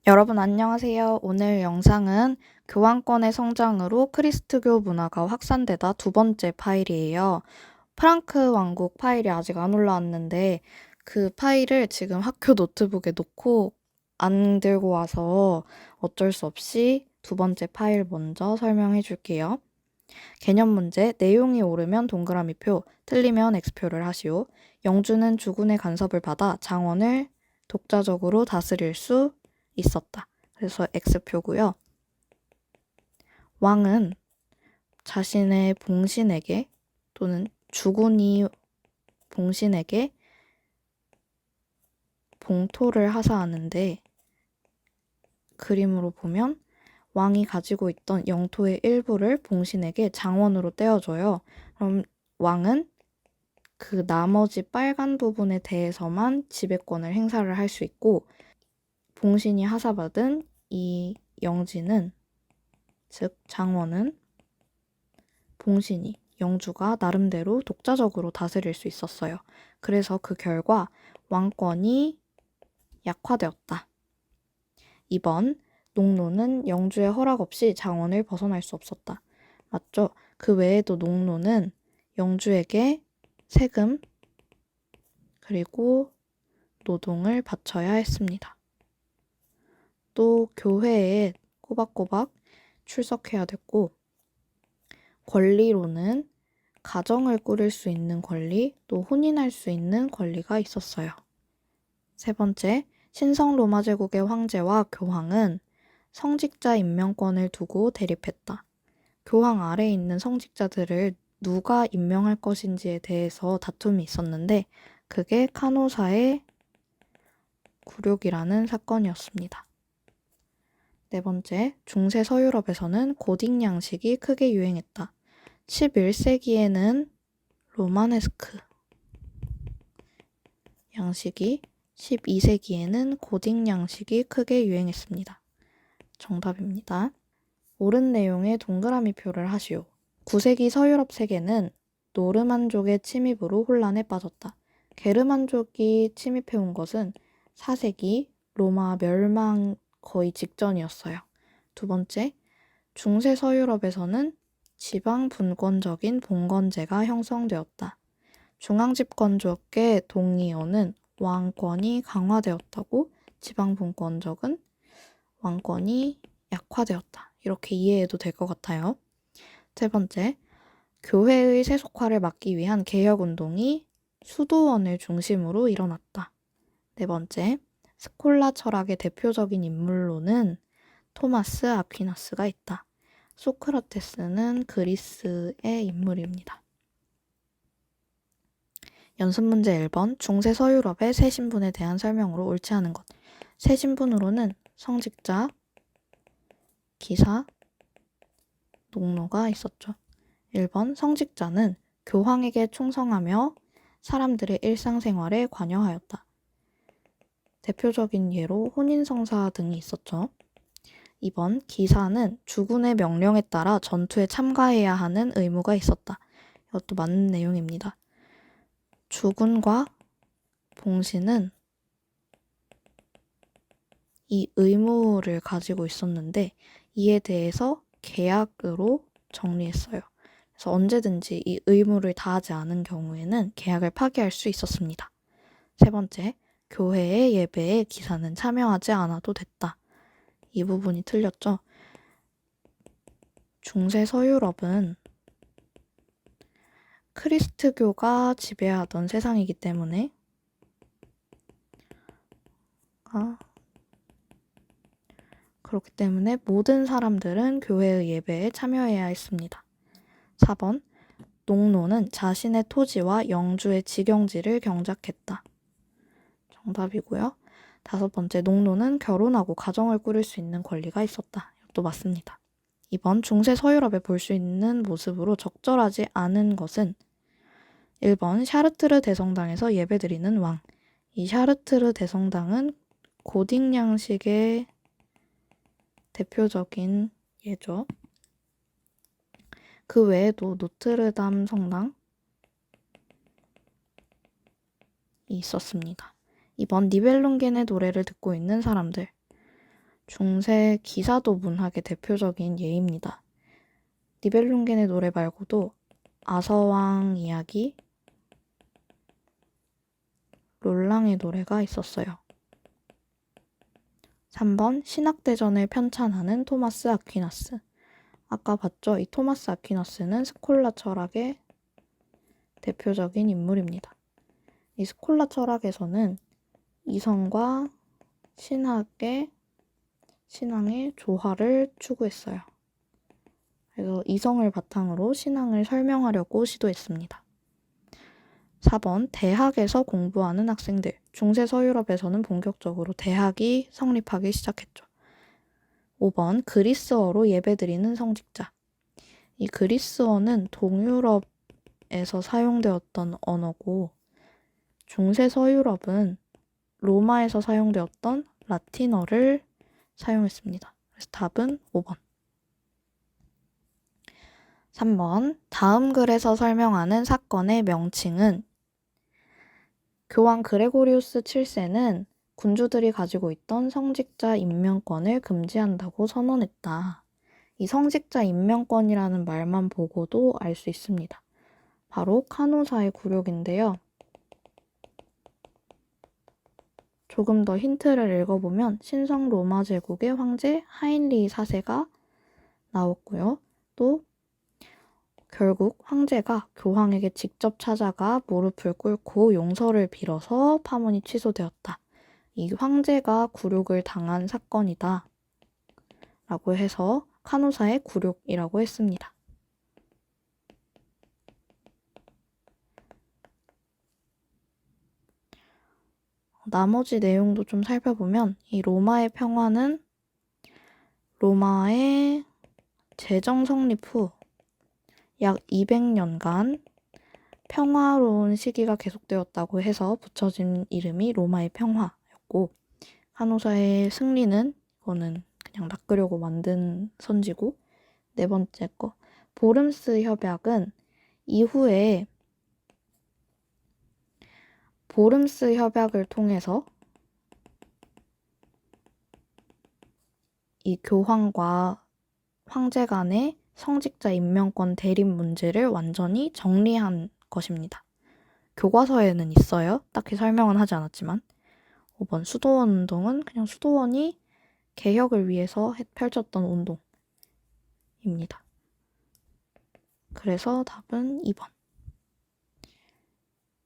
여러분 안녕하세요. 오늘 영상은 교황권의 성장으로 크리스트교 문화가 확산되다 두 번째 파일이에요. 프랑크 왕국 파일이 아직 안 올라왔는데 그 파일을 지금 학교 노트북에 놓고 안 들고 와서 어쩔 수 없이 두 번째 파일 먼저 설명해 줄게요. 개념 문제, 내용이 옳으면 동그라미표, 틀리면 X표를 하시오. 영주는 주군의 간섭을 받아 장원을 독자적으로 다스릴 수 있었다. 그래서 X표고요. 왕은 자신의 봉신에게 또는 주군이 봉신에게 봉토를 하사하는데 그림으로 보면 왕이 가지고 있던 영토의 일부를 봉신에게 장원으로 떼어줘요. 그럼 왕은 그 나머지 빨간 부분에 대해서만 지배권을 행사를 할 수 있고 봉신이 하사받은 이 영지는 즉 장원은 봉신이 영주가 나름대로 독자적으로 다스릴 수 있었어요. 그래서 그 결과 왕권이 약화되었다. 2번 농노는 영주의 허락 없이 장원을 벗어날 수 없었다. 맞죠? 그 외에도 농노는 영주에게 세금 그리고 노동을 바쳐야 했습니다. 또 교회에 꼬박꼬박 출석해야 됐고 권리로는 가정을 꾸릴 수 있는 권리, 또 혼인할 수 있는 권리가 있었어요. 세 번째, 신성 로마 제국의 황제와 교황은 성직자 임명권을 두고 대립했다. 교황 아래에 있는 성직자들을 누가 임명할 것인지에 대해서 다툼이 있었는데 그게 카노사의 굴욕이라는 사건이었습니다. 네 번째, 중세 서유럽에서는 고딕 양식이 크게 유행했다. 11세기에는 로마네스크 양식이, 12세기에는 고딕 양식이 크게 유행했습니다. 정답입니다. 옳은 내용에 동그라미 표를 하시오. 9세기 서유럽 세계는 노르만족의 침입으로 혼란에 빠졌다. 게르만족이 침입해온 것은 4세기 로마 멸망 거의 직전이었어요. 두 번째, 중세 서유럽에서는 지방 분권적인 봉건제가 형성되었다. 중앙집권족의 동의어는 왕권이 강화되었다고, 지방 분권적은 왕권이 약화되었다. 이렇게 이해해도 될 것 같아요. 세 번째, 교회의 세속화를 막기 위한 개혁운동이 수도원을 중심으로 일어났다. 네 번째, 스콜라 철학의 대표적인 인물로는 토마스 아퀴나스가 있다. 소크라테스는 그리스의 인물입니다. 연습 문제 1번, 중세 서유럽의 새 신분에 대한 설명으로 옳지 않은 것. 새 신분으로는 성직자, 기사, 농노가 있었죠. 1번, 성직자는 교황에게 충성하며 사람들의 일상생활에 관여하였다. 대표적인 예로 혼인성사 등이 있었죠. 2번, 기사는 주군의 명령에 따라 전투에 참가해야 하는 의무가 있었다. 이것도 맞는 내용입니다. 주군과 봉신은 이 의무를 가지고 있었는데 이에 대해서 계약으로 정리했어요. 그래서 언제든지 이 의무를 다하지 않은 경우에는 계약을 파기할 수 있었습니다. 세 번째, 교회의 예배에 기사는 참여하지 않아도 됐다. 이 부분이 틀렸죠. 중세 서유럽은 크리스트교가 지배하던 세상이기 때문에 그렇기 때문에 모든 사람들은 교회의 예배에 참여해야 했습니다. 4번, 농노는 자신의 토지와 영주의 직영지를 경작했다. 정답이고요. 5번째, 농노는 결혼하고 가정을 꾸릴 수 있는 권리가 있었다. 이것도 맞습니다. 2번, 중세 서유럽에 볼 수 있는 모습으로 적절하지 않은 것은 1번, 샤르트르 대성당에서 예배드리는 왕. 이 샤르트르 대성당은 고딕 양식의 대표적인 예죠. 그 외에도 노트르담 성당이 있었습니다. 2번, 니벨룽겐의 노래를 듣고 있는 사람들. 중세 기사도 문학의 대표적인 예입니다. 니벨룽겐의 노래 말고도 아서왕 이야기, 롤랑의 노래가 있었어요. 3번 신학대전을 편찬하는 토마스 아퀴나스. 아까 봤죠? 이 토마스 아퀴나스는 스콜라 철학의 대표적인 인물입니다. 이 스콜라 철학에서는 이성과 신앙의 조화를 추구했어요. 그래서 이성을 바탕으로 신앙을 설명하려고 시도했습니다. 4번 대학에서 공부하는 학생들. 중세 서유럽에서는 본격적으로 대학이 성립하기 시작했죠. 5번 그리스어로 예배드리는 성직자. 이 그리스어는 동유럽에서 사용되었던 언어고 중세 서유럽은 로마에서 사용되었던 라틴어를 사용했습니다. 그래서 답은 5번. 3번 다음 글에서 설명하는 사건의 명칭은 교황 그레고리우스 7세는 군주들이 가지고 있던 성직자 임명권을 금지한다고 선언했다. 이 성직자 임명권이라는 말만 보고도 알 수 있습니다. 바로 카노사의 굴욕인데요. 조금 더 힌트를 읽어보면 신성 로마 제국의 황제 하인리 4세가 나왔고요. 또 결국 황제가 교황에게 직접 찾아가 무릎을 꿇고 용서를 빌어서 파문이 취소되었다. 이 황제가 굴욕을 당한 사건이다. 라고 해서 카노사의 굴욕이라고 했습니다. 나머지 내용도 좀 살펴보면 이 로마의 평화는 로마의 제정 성립 후 약 200년간 평화로운 시기가 계속되었다고 해서 붙여진 이름이 로마의 평화였고 카노사의 승리는 이거는 그냥 낚으려고 만든 선지고 네 번째 거 보름스 협약은 이후에 보름스 협약을 통해서 이 교황과 황제 간의 성직자 임명권 대립 문제를 완전히 정리한 것입니다. 교과서에는 있어요. 딱히 설명은 하지 않았지만 5번 수도원 운동은 그냥 수도원이 개혁을 위해서 펼쳤던 운동입니다. 그래서 답은 2번.